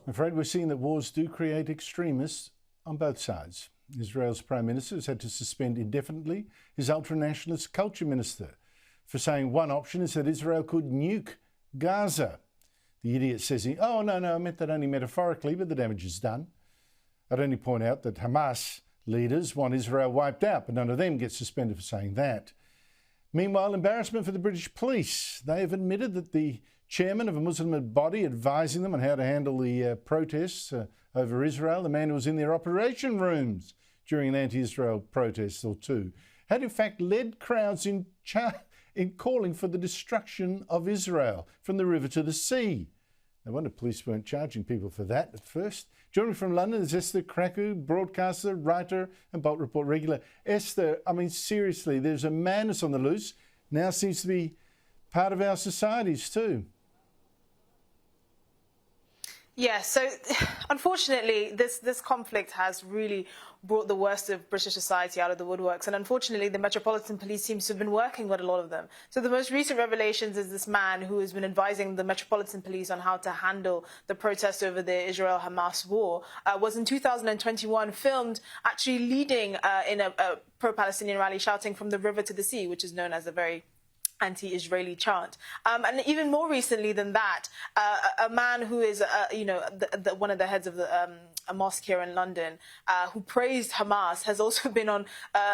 I'm afraid we're seeing that wars do create extremists on both sides. Israel's Prime Minister has had to suspend indefinitely his ultra-nationalist culture minister for saying one option is that Israel could nuke Gaza. The idiot says, oh, no, I meant that only metaphorically, but the damage is done. I'd only point out that Hamas leaders want Israel wiped out, but none of them get suspended for saying that. Meanwhile, embarrassment for the British police. They have admitted that the chairman of a Muslim body advising them on how to handle the protests over Israel, the man who was in their operation rooms during an anti-Israel protest or two, had in fact led crowds in calling for the destruction of Israel from the river to the sea. No wonder police weren't charging people for that at first. Joining from London is Esther Kraku, broadcaster, writer and Bolt Report regular. Esther, I mean, seriously, there's a madness on the loose. Now seems to be part of our societies too. Yeah, so unfortunately, this conflict has really brought the worst of British society out of the woodworks. And unfortunately, the Metropolitan Police seems to have been working with a lot of them. So the most recent revelations is this man who has been advising the Metropolitan Police on how to handle the protest over the Israel-Hamas war, was in 2021 filmed actually leading in a pro-Palestinian rally shouting from the river to the sea, which is known as a very anti-Israeli chant. And even more recently than that, a man who is, one of the heads of a mosque here in London, who praised Hamas, has also been on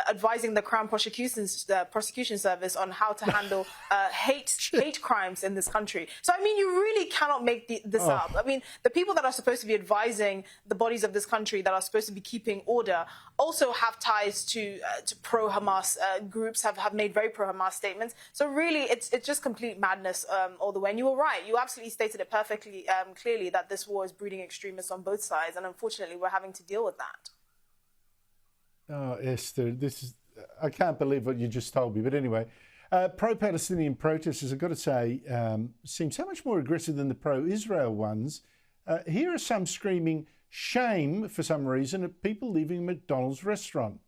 advising the Crown Prosecution Service on how to handle hate crimes in this country. So, I mean, you really cannot make this up. I mean, the people that are supposed to be advising the bodies of this country that are supposed to be keeping order also have ties to pro-Hamas groups, have made very pro-Hamas statements. So really, it's just complete madness all the way. And you were right. You absolutely stated it perfectly clearly that this war is breeding extremists on both sides. And unfortunately, we're having to deal with that. Oh, Esther, I can't believe what you just told me. But anyway, pro-Palestinian protesters, I've got to say, seem so much more aggressive than the pro-Israel ones. Here are some screaming shame, for some reason, at people leaving a McDonald's restaurant.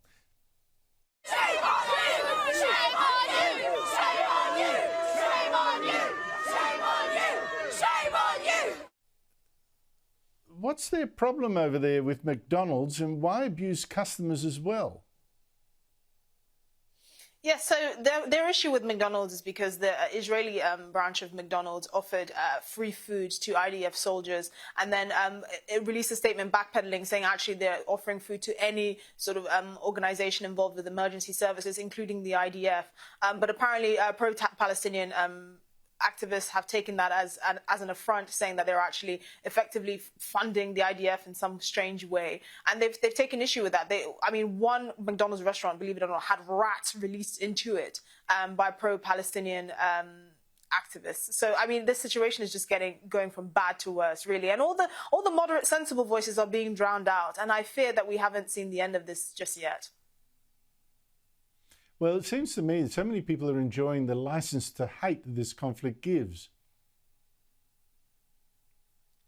Shame on you! Shame on you! Shame on you! Shame on you! Shame on you! Shame on you! What's their problem over there with McDonald's, and why abuse customers as well? Yes, so their issue with McDonald's is because the Israeli branch of McDonald's offered free food to IDF soldiers, and then it released a statement backpedaling, saying actually they're offering food to any sort of organization involved with emergency services, including the IDF. But apparently pro-Palestinian activists have taken that as an affront, saying that they're actually effectively funding the IDF in some strange way, and they've taken issue with that. One McDonald's restaurant, believe it or not, had rats released into it by pro-Palestinian activists. So I mean, this situation is just going from bad to worse, really, and all the moderate, sensible voices are being drowned out, and I fear that we haven't seen the end of this just yet. Well, it seems to me that so many people are enjoying the license to hate that this conflict gives.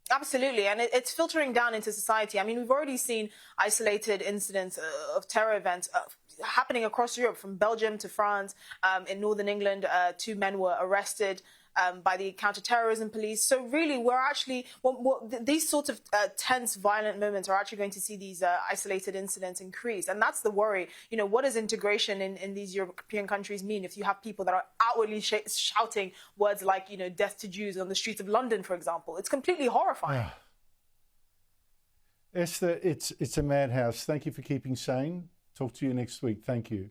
Absolutely, and it's filtering down into society. I mean, we've already seen isolated incidents of terror events happening across Europe, from Belgium to France. In northern England, 2 men were arrested by the counter-terrorism police. So really, we're actually, these sorts of tense, violent moments are actually going to see these isolated incidents increase. And that's the worry. You know, what does integration in these European countries mean if you have people that are outwardly shouting words like, death to Jews on the streets of London, for example? It's completely horrifying. Esther, it's a madhouse. Thank you for keeping sane. Talk to you next week. Thank you.